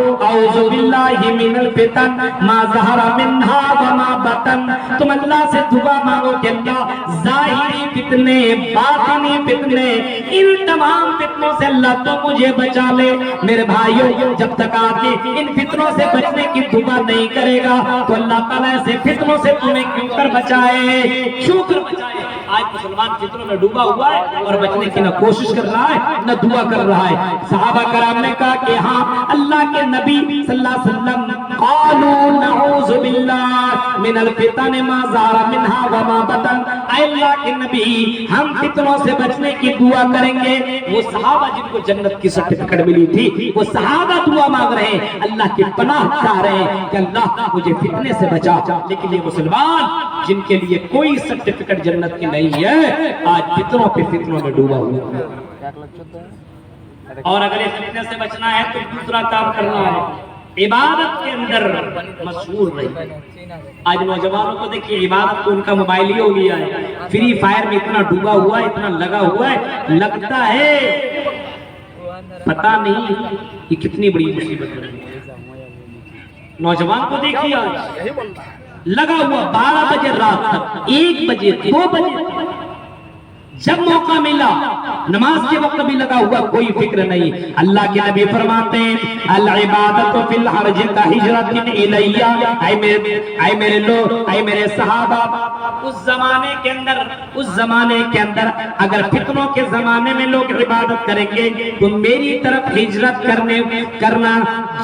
اعوذ باللہ من الفتن ما ظہر منہا وما بطن. تم اللہ سے دعا مانگو کہ اللہ ظاہری فتنے باطنی فتنے ان تمام فتنوں سے اللہ تو مجھے بچا لے. میرے بھائیوں جب تک آدمی ان فتنوں سے بچنے کی دعا نہیں کرے گا تو اللہ تعالیٰ ایسے فتنوں سے تمہیں کیوں کر بچائے, کیوں کر بچائے. آج مسلمان فتنوں میں ڈوبا ہوا ہے اور بچنے کی نہ کوشش کر رہا ہے نہ دعا کر رہا ہے. صحابہ کرام نے کہا کہ ہاں اللہ کے نبی صلی اللہ علیہ وسلم قالوا نعوذ باللہ من الفتن ما ظہر منہا وما بطن. اے اللہ کے نبی ہم فتنوں سے بچنے کی دعا کریں گے. وہ صحابہ جن کو جنت کی سرٹیفکیٹ ملی تھی وہ صحابہ دعا مانگ رہے ہیں, اللہ کی پناہ چاہ رہے ہیں کہ اللہ مجھے فتنے سے بچا. لیکن یہ مسلمان جن کے لیے کوئی سرٹیفکیٹ جنت کی نہیں ہے آج فتنوں پہ فتنوں میں ڈوبا ہوا ہے. اور اگر اس فتنے سے بچنا ہے تو دوسرا کام کرنا ہے, عبادت کے اندر مشغول رہی. آج نوجوانوں کو دیکھیے عبادت تو ان کا موبائل ہی ہو گیا ہے, فری فائر میں اتنا ڈوبا ہوا ہے, اتنا لگا ہوا ہے, لگتا ہے پتہ نہیں یہ کتنی بڑی مصیبت ہے. نوجوان کو دیکھیے آج لگا ہوا 12 بجے رات تک, 1 بجے 2 بجے جب موقع ملا نماز کے وقت بھی لگا ہوا, کوئی فکر نہیں. اللہ کے نبی فرماتے ہیں العبادت فی الحرج کہجرۃ الیہ. اے میرے لوگ, اے میرے صحابہ, اس زمانے کے اندر اگر فتنوں کے زمانے میں لوگ عبادت کریں گے تو میری طرف ہجرت کرنا,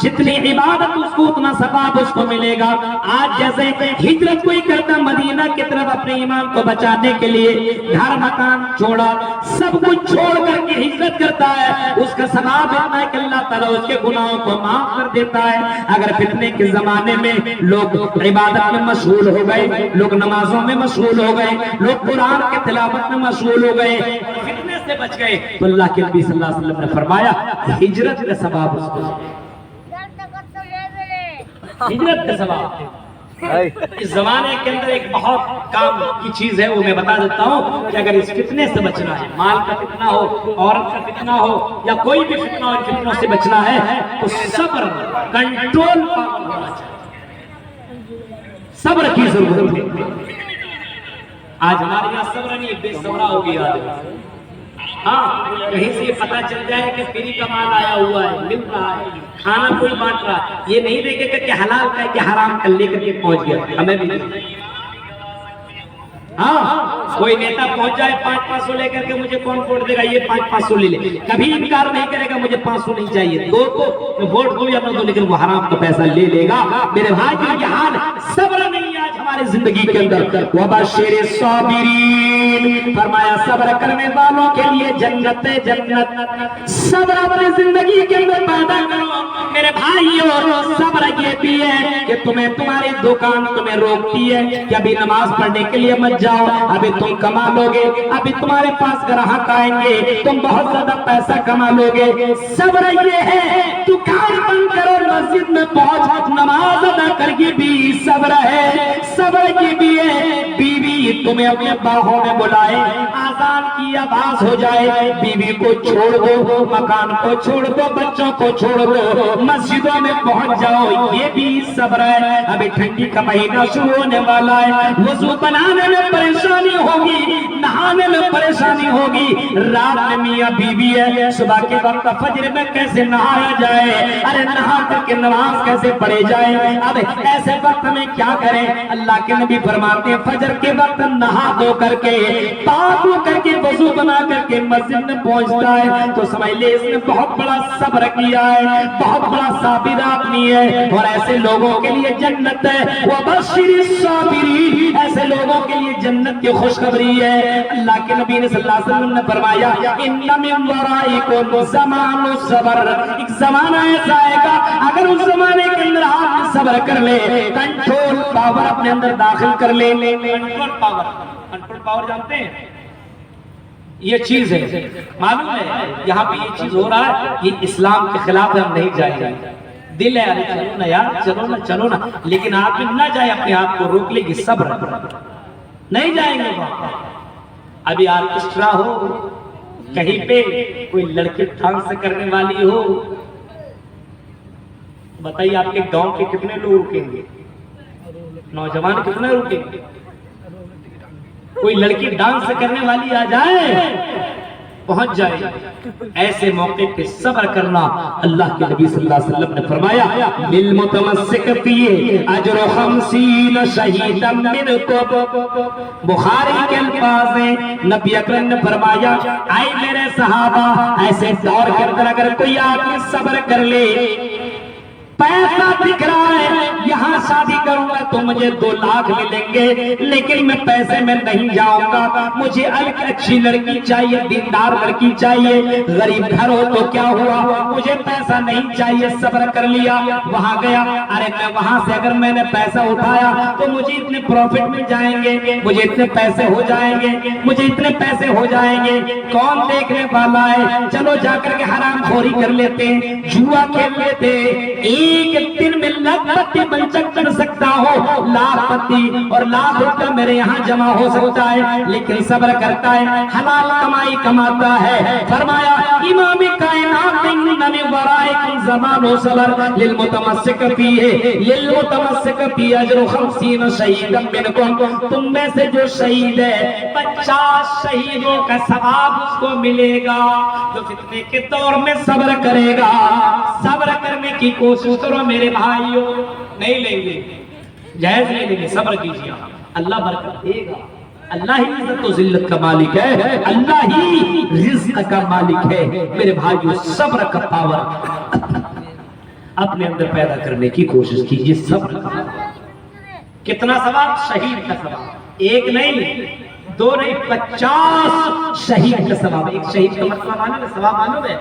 جتنی عبادت اس کو اتنا ثواب اس کو ملے گا. آج جیسے ہجرت کوئی کرتا مدینہ کی طرف اپنے ایمان کو بچانے کے لیے گھر مکان چھوڑا سب کچھ چھوڑ کر کے ہجرت کرتا ہے, اس کا ثواب اتنا ہے کہ اللہ تعالیٰ اس کے گناہوں کو معاف کر دیتا ہے. اگر فتنے کے زمانے میں لوگ عبادت میں مشغول ہو گئے, لوگ نمازوں میں مشغول ہو گئے, لوگ قرآن کے تلاوت میں مشغول ہو گئے, فتنے سے بچ گئے, تو اللہ کے نبی صلی اللہ علیہ وسلم نے فرمایا ہجرت کا ثواب اس کو, ہجرت کا ثواب. اس زمانے کے اندر ایک بہت کام کی چیز ہے وہ میں بتا دیتا ہوں کہ اگر اس فتنے سے بچنا ہے, مال کا فتنہ ہو, عورت کا فتنہ ہو یا کوئی بھی فتنہ اور فتنوں سے بچنا ہے تو صبر, کنٹرول ہونا چاہیے, صبر کی ضرورت ہے. آج ہمارے یہاں صبر نہیں, بے صبرا ہو گیا. ہاں کہیں سے یہ پتا چل جائے کہ فری کا مال آیا ہوا ہے, مل رہا ہے, کھانا کوئی بانٹ رہا ہے, یہ نہیں دیکھے گا کہ حلال کا ہے کہ حرام کا, لے کر کے پہنچ گیا. ہمیں بھی ہاں کوئی نیتا پہنچ جائے 500 لے کر کے مجھے کون ووٹ دے گا, یہ 500 لے لے, کبھی انکار نہیں کرے گا مجھے 500 نہیں چاہیے, 2 کو ووٹ دو یا نہ دو, لیکن وہ حرام کا پیسہ لے لے گا. میرے بھائی کا یہ حال صبر نہیں آج ہماری زندگی کے اندر. وبشر الصابرین, فرمایا صبر کرنے والوں کے لیے جنت ہے, جنت. صبر اپنی زندگی کے اندر پیدا کرو. میرے بھائیوں صبر یہ بھی ہے کہ تمہاری دکان تمہیں روکتی ہے کہ ابھی نماز پڑھنے کے لیے مت جاؤ, ابھی تم کما لو گے, ابھی تمہارے پاس گراہک آئیں گے, تم بہت زیادہ پیسہ کما لو گے. صبر یہ ہے دکان بند کرو, مسجد میں پہنچ نماز ادا کر کے بھی صبر ہے. صبر یہ بھی ہے بیوی تمہیں اپنے باہوں میں بلائے, آذان کی آواز ہو جائے, بیوی کو چھوڑ دو, مکان کو چھوڑ دو, بچوں کو چھوڑ دو, مسجدوں میں پہنچ جاؤ, یہ بھی صبر ہے. ابھی ٹھنڈی کا مہینہ شروع ہونے والا ہے, وضو بنانے میں پریشانی ہوگی, نہانے میں پریشانی ہوگی, رات میں میاں بیوی ہے, صبح کے وقت فجر میں کیسے نہایا جائے, ارے نہا کر کے نماز کیسے پڑھے جائے. اب ایسے وقت میں کیا کریں, اللہ کے نبی فرماتے ہیں فجر کے وقت نہا دھو کر کے, پاک ہو کر کے, وضو بنا کر کے مسجد میں پہنچتا ہے تو سمجھ لے اس نے بہت بڑا صبر کیا ہے, بہت بڑا صابر آدمی ہے. اور ایسے لوگوں کے لیے جنت ہے. وبشر الصابرین, ایسے لوگوں کے لیے جنت کی خوشخبری ہے. اللہ کے نبی نے صلی اللہ علیہ وسلم نے فرمایا ان من ورائکم زمان الصبر, ایک زمانہ ایسا آئے گا اگر اس زمانے کے اندر آپ صبر کر لے, کنٹرول پاور اپنے اندر داخل کر لے. کنٹرول پاور جانتے ہیں یہ چیز ہے, معلوم ہے یہاں پہ یہ چیز ہو رہا ہے, یہ اسلام کے خلاف ہم نہیں جائیں گے. دل ہے ارے چلو نا یار, چلو نا, لیکن آپ نہ جائے, اپنے آپ کو روک لے گی, صبر نہیں جائیں گے وہاں. ابھی آرکسٹرا ہو, کہیں پہ کوئی لڑکی ڈانس کرنے والی ہو, بتائیے آپ کے گاؤں کے کتنے لوگ رکیں گے؟ نوجوان کتنے رکیں گے؟ کوئی لڑکی ڈانس کرنے والی آ جائے پہنچ جائے، ایسے موقع پہ صبر کرنا۔ اللہ کے نبی صلی اللہ علیہ وسلم نے فرمایا بالمتمسک فیہ اجر 50 شہیدا منکم، بخاری کے الفاظ ہیں، نبی اکرم نے فرمایا اے میرے صحابہ، ایسے دور کے اندر اگر کوئی آدمی صبر کر لے، پیسہ دکھ رہا ہے یہاں شادی کروں گا تو مجھے 2 لاکھ ملیں گے، لیکن میں پیسے میں نہیں جاؤں گا، مجھے اچھی لڑکی چاہیے، دیندار لڑکی چاہیے، غریب گھر ہو تو کیا ہوا، مجھے پیسہ نہیں چاہیے، صبر کر لیا، وہاں گیا، ارے میں وہاں سے اگر میں نے پیسہ اٹھایا تو مجھے اتنے پروفٹ مل جائیں گے، مجھے اتنے پیسے ہو جائیں گے، مجھے اتنے پیسے ہو جائیں گے، کون دیکھنے والا ہے، چلو جا کر کے حرام خوری کر لیتے ہیں، جوا کھیل لیتے ہیں، ایک دن میں لاکھ پتی بنچک کر سکتا ہو، لاکھ پتی اور لاکھ روپیہ میرے یہاں جمع ہو سکتا ہے، لیکن صبر کرتا ہے، حلال کمائی کماتا ہے۔ فرمایا امام کائنات من ورائکم زمان و صبر للمتمسک فیہ اجر 50 شہیدا منکم، تم میں سے جو شہید ہے 50 شہیدوں کا ثواب اس کو ملے گا، جو فتنے کے دور میں صبر کرے گا۔ صبر کرنے کی کوشش کرو میرے بھائیوں، نہیں لیں گے جائز نہیں لیں گے، صبر کیجیے، اللہ برکت دے گا، اللہ ہی عزت و ذلت کا مالک ہے، اللہ ہی رزق کا مالک ہے۔ میرے بھائیوں صبر کا پاور اپنے اندر پیدا کرنے کی کوشش کیجیے، صبر کا۔ کتنا ثواب؟ شہید کا ثواب، ایک نہیں 2 نہیں 50 شہید کا ثواب۔ ایک شہید کا مطلب معلوم ہے، ثواب معلوم ہے؟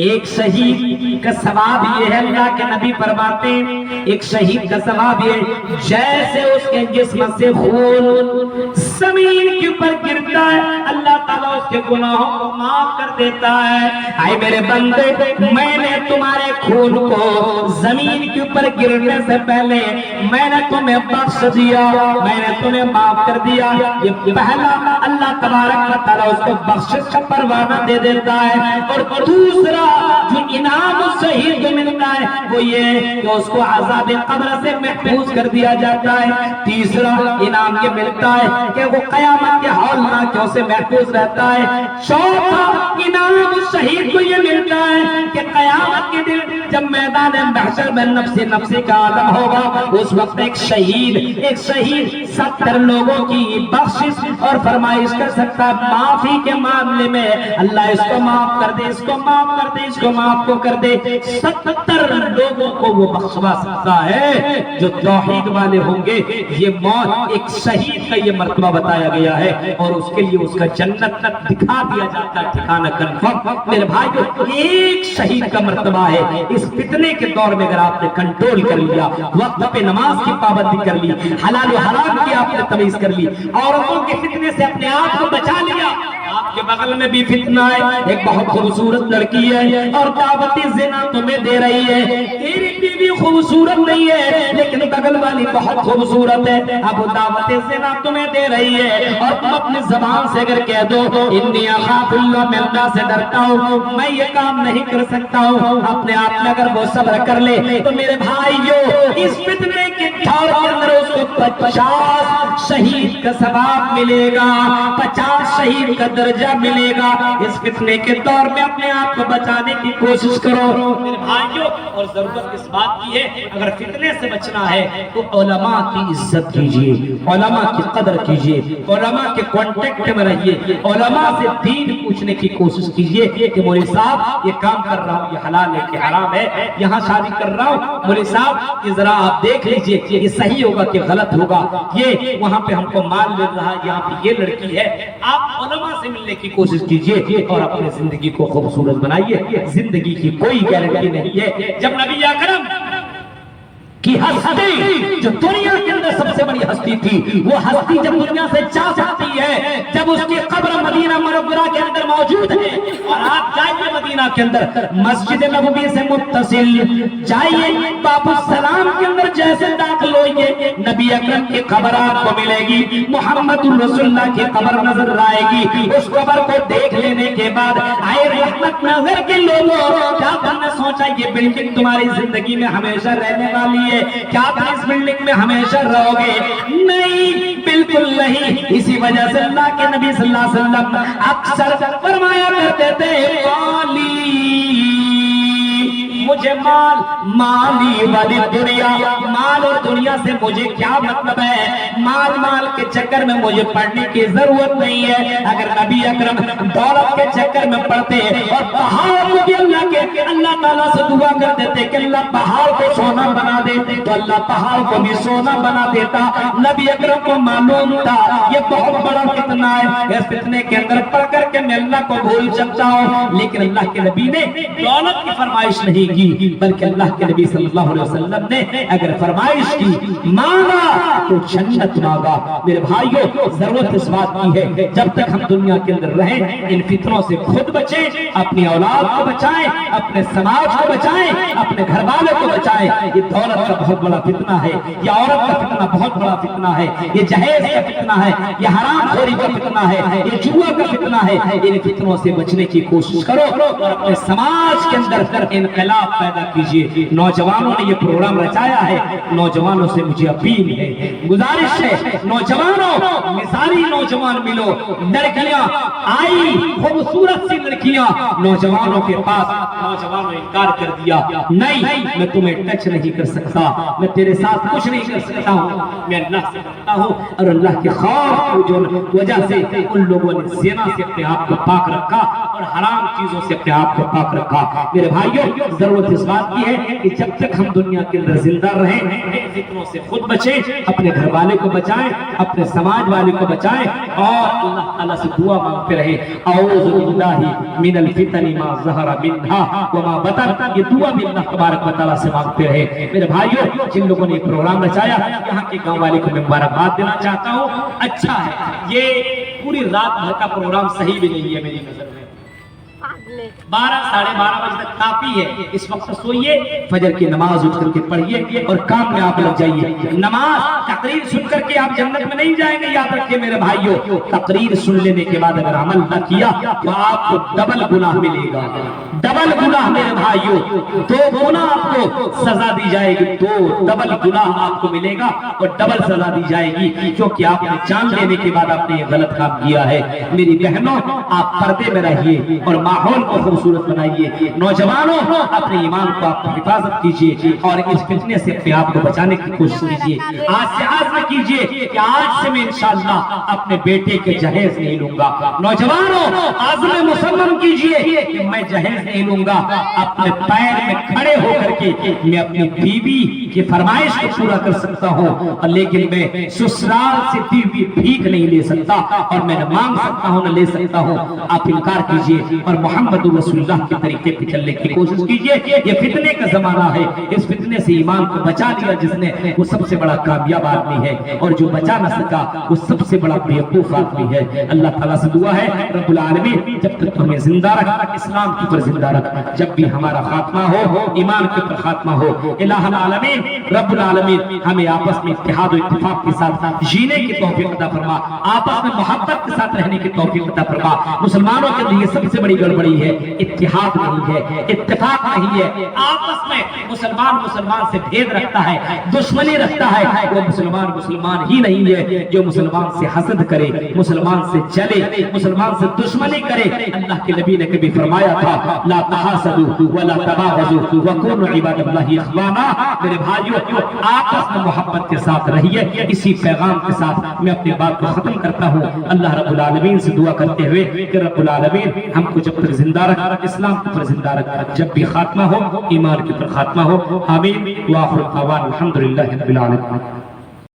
ایک شہید کا ثواب یہ ہے، اللہ کے نبی فرماتے ہیں ایک شہید کا ثواب یہ جیسے اس کے جسم سے خون زمین کے اوپر گرتا ہے، اللہ تعالیٰ اس کے گناہوں کو معاف کر دیتا ہے۔ اے میرے بندے، میں نے تمہارے خون کو زمین کے اوپر گرنے سے پہلے میں نے تمہیں بخش دیا، میں نے تمہیں معاف کر دیا۔ یہ پہلا اللہ تبارک و تعالیٰ اس کو بخشش کا پروانہ دے دیتا ہے، اور دوسرا جو انعام اس شہید کو ملتا ہے وہ یہ کہ اس کو عذاب قبر سے محفوظ کر دیا جاتا ہے۔ تیسرا انعام یہ ملتا ہے کہ وہ قیامت کے ہولناکیوں سے محفوظ رہتا ہے۔ چوتھا انعام اس شہید کو یہ ملتا ہے کہ قیامت کے دن جب میدان محشر میں نفسی کا عالم ہوگا، اس وقت ایک شہید 70 لوگوں کی بخشش اور فرمائش کر سکتا ہے، معافی کے معاملے میں اللہ اس کو معاف کر دے، اس کو معاف کر دے، اس کو معاف کو کر دے۔ 70 لوگوں کو وہ بخشوا سکتا ہے جو توحید والے ہوں گے۔ یہ موت ایک شہید کا یہ مرتبہ بتایا گیا ہے، اور اس کے لیے اس کا جنت تک دکھا دیا جاتا ہے ٹھکانہ کنفرم۔ میرے بھائیو ایک شہید کا مرتبہ ہے۔ اس فتنے کے دور میں اگر آپ نے کنٹرول کر لیا، وقت پہ نماز کی پابندی کر لی، حلال و حرام کی آپ نے تمیز کر لی، عورتوں کے فتنے سے اپنے آپ کو بچا لیا۔ آپ کے بغل میں بھی فتنہ ہے، ایک بہت خوبصورت لڑکی ہے اور دعوت زنا تمہیں دے رہی ہے، تیری بیوی خوبصورت نہیں ہے لیکن بغل والی بہت خوبصورت ہے، اب دعوت زنا تمہیں دے رہی ہے، اور تم اپنی زبان سے اگر کہہ دو انی اخاف اللہ، میں اللہ سے ڈرتا ہوں، میں یہ کام نہیں کر سکتا ہوں، اپنے آپ میں اگر وہ صبر کر لے تو میرے بھائیو اس فتنے کے دور کے اندر اس کو 50 شہید کا ثواب ملے گا، 50 شہید کا درجہ ملے گا۔ اس فتنے کے دور میں اپنے آپ کو بچانے کی کوشش کرو میرے بھائیوں، اور ضرورت اس بات کی ہے اگر فتنے سے بچنا ہے تو علماء کی عزت کیجئے، علماء کی قدر کیجئے، علماء کے کانٹیکٹ میں رہیے، علماء سے دین پوچھنے کی کوشش کیجئے کہ مولوی صاحب یہ کام کر رہا ہوں، یہ حلال ہے کہ حرام ہے، یہاں شادی کر رہا ہوں مولوی صاحب یہ ذرا آپ دیکھ لیجئے یہ صحیح ہوگا کہ غلط ہوگا، یہ وہاں پہ ہم کو مال مل رہا ہے، یہاں پہ یہ لڑکی ہے۔ آپ علماء سے ملنے کی کوشش کیجئے اور اپنے زندگی کو خوبصورت بنائیے۔ زندگی کی کوئی گارنٹی نہیں ہے۔ جب نبی اکرم کی ہستی جو دنیا کے اندر سب سے بڑی ہستی تھی، وہ ہستی جب دنیا سے جا سکتی ہے، جب اس کی قبر مدینہ منورہ کے اندر موجود ہے، اور آپ جائیے مدینہ کے اندر مسجد نبوی سے متصل جائیے باب السلام کے اندر جیسے جیسے داخل ہوئے نبی اکرم کی قبر آپ کو ملے گی، محمد رسول اللہ کی قبر نظر آئے گی۔ اس قبر کو دیکھ لینے کے بعد آئے رحمت نظر کے لوگوں، کیا تم نے سوچا یہ بلڈنگ تمہاری زندگی میں ہمیشہ رہنے والی ہے؟ کیا تم اس بلڈنگ میں ہمیشہ رہو گے؟ نہیں، بالکل نہیں۔ اسی وجہ سے اللہ کے نبی صلی اللہ علیہ وسلم اکثر فرمایا کرتے تھے مجھے مالی والی دنیا، مال اور دنیا سے مجھے کیا مطلب ہے؟ مال کے چکر میں مجھے پڑھنے کی ضرورت نہیں ہے۔ اگر نبی اکرم دولت کے چکر میں پڑھتے اور پہاڑ کو بھی اللہ تعالیٰ سے دعا کر دیتے کہ اللہ پہاڑ کو سونا بنا دے، تو اللہ پہاڑ کو بھی سونا بنا دیتا۔ نبی اکرم کو معلوم تھا یہ بہت بڑا فتنہ ہے، اس فتنے کے اندر پڑھ کر کے میں اللہ کو بھول سکتا ہوں، لیکن اللہ کے نبی نے دولت کی فرمائش نہیں کی، بلکہ اللہ کے نبی صلی اللہ علیہ وسلم نے اگر فرمائش کی مانگا تو جنت مانگا۔ میرے بھائیوں، ضرورت اس بات کی ہے جب تک ہم دنیا کے اندر رہیں ان فتنوں سے خود بچیں، اپنی اولاد کو بچائیں، اپنے سماج کو بچائیں، اپنے گھر والوں کو بچائیں۔ یہ دولت کا بہت بڑا فتنہ ہے، یہ عورت کا فتنہ بہت بڑا فتنہ ہے، یہ جہیز کا فتنہ ہے، یہ حرام خوری کا فتنہ ہے، یہ جوا کا فتنہ ہے۔ ان فتنوں سے بچنے کی کوشش کرو اور اپنے سماج کے اندر انقلاب پیدا کیجئے۔ نوجوانوں نے یہ پروگرام رچایا ہے، نوجوانوں سے مجھے اپیل ہے، گزارش ہے، نوجوانوں مثالی نوجوان ملو۔ لڑکیاں آئی، خوبصورت سی لڑکیاں نوجوانوں کے پاس، نوجوانوں نے انکار کر دیا، نہیں میں تمہیں ٹچ نہیں کر سکتا، میں تیرے ساتھ کچھ نہیں کر سکتا ہوں، میں اللہ سے ڈرتا ہوں۔ اور اللہ کے خوف کی وجہ سے ان لوگوں نے زنا سے اپنے آپ کو پاک رکھا اور حرام چیزوں سے اپنے آپ کو پاک رکھا۔ میرے بھائیوں، ضرورت اس بات کی ہے کہ جب تک ہم دنیا کے اندر زندہ رہیں ان فتنوں سے خود بچیں، اپنے گھر والے کو بچائیں، اپنے سماج والے کو بچائیں، اور اللہ تعالیٰ سے دعا مانگتے رہیں اعوذ باللہ من الفتن ما ظہر منها وما بطن۔ یہ دعا بھی اللہ تبارک و تعالیٰ سے مانگتے رہے۔ میرے بھائیوں، جن لوگوں نے یہ پروگرام رچایا یہاں کے گاؤں والے کو میں مبارکباد دینا چاہتا ہوں۔ اچھا ہے، یہ پوری رات بھر کا پروگرام صحیح بھی نہیں ہے میری نظر میں، 12 ساڑھے 12 بجے تک کافی ہے۔ اس وقت سوئیے، فجر کی نماز اٹھ کر کے پڑھیے اور کام میں آپ لگ جائیے۔ نماز تقریر سن کر کے آپ جنت میں نہیں جائیں گے، یاد رکھیے میرے بھائیوں، تقریر سن لینے کے بعد اگر عمل نہ کیا تو آپ کو ڈبل گناہ ملے گا، ڈبل گناہ میرے بھائیوں، 2 گناہ آپ کو سزا دی جائے گی، 2 ڈبل گناہ آپ کو ملے گا اور ڈبل سزا دی جائے گی، کیونکہ آپ نے جان لینے کے بعد آپ نے یہ غلط کام کیا ہے۔ میری بہنوں، آپ پردے میں رہیے اور ماحول کو خوبصورت بنائیے۔ نوجوانوں، اپنے ایمان کو آپ حفاظت کیجیے اور اس فتنے سے اپنے آپ کو بچانے کی کوشش کیجیے۔ آج سے عزم کیجیے کہ آج سے میں انشاءاللہ اپنے بیٹے کے جہیز نہیں لوں گا۔ نوجوانوں، عزم مسلم کیجیے کہ میں جہیز نہیں لوں گا، اپنے پیر میں کھڑے ہو کر کے میں اپنی بیوی کی فرمائش کو پورا کر سکتا ہوں، لیکن میں سسرال سے بیوی بھیک نہیں لے سکتا اور میں نہ مانگ سکتا ہوں نہ لے سکتا ہوں۔ آپ انکار کیجیے اور محمد رسول اللہ کے طریقے پہ چلنے کی کوشش کیجئے۔ یہ فتنے کا زمانہ ہے، اس فتنے سے ایمان کو بچا لیا جس نے، وہ سب سے بڑا کامیاب آدمی ہے، اور جو بچا نہ سکا وہ سب سے بڑا بیوقوف آدمی ہے۔ اللہ تعالیٰ سے دعا ہے رب العالمین جب تک ہمیں زندہ رکھ، اسلام کے اوپر زندہ رکھ، جب بھی ہمارا خاتمہ ہو ایمان کے اوپر خاتمہ ہو۔ الہ العالمین رب العالمین ہمیں آپس میں اتحاد و اتفاق کے ساتھ جینے کی توفیق عطا فرما، آپس میں محبت کے ساتھ رہنے کی توفیق عطا فرما۔ مسلمانوں کے لیے سب سے بڑی گڑبڑی ہے اتحاد نہیں ہے، اتفاق نہیں ہے، آپس میں مسلمان سے بھید رکھتا ہے، دشمنی رکھتا ہے۔ وہ مسلمان ہی نہیں ہے جو مسلمان سے حسد کرے، مسلمان سے جلے، مسلمان سے دشمنی کرے۔ اللہ کے نبی نے کبھی فرمایا تھا لا تحاسدوا ولا تباغضوا وكونوا عباد الله اخوانا۔ میرے بھائیوں، آپس میں محبت کے ساتھ رہیے۔ اسی پیغام کے ساتھ میں اپنی بات کو ختم کرتا ہوں، اللہ رب العالمین سے دعا کرتے ہوئے کہ رب العالمین ہم کو جب تک زندہ رکھ، اسلام کے اوپر زندہ رکھ، جب بھی خاتمہ ہو ایمان کے اوپر خاتمہ ہو۔ آمین۔ وآخر دعوانا الحمدللہ رب العالمین۔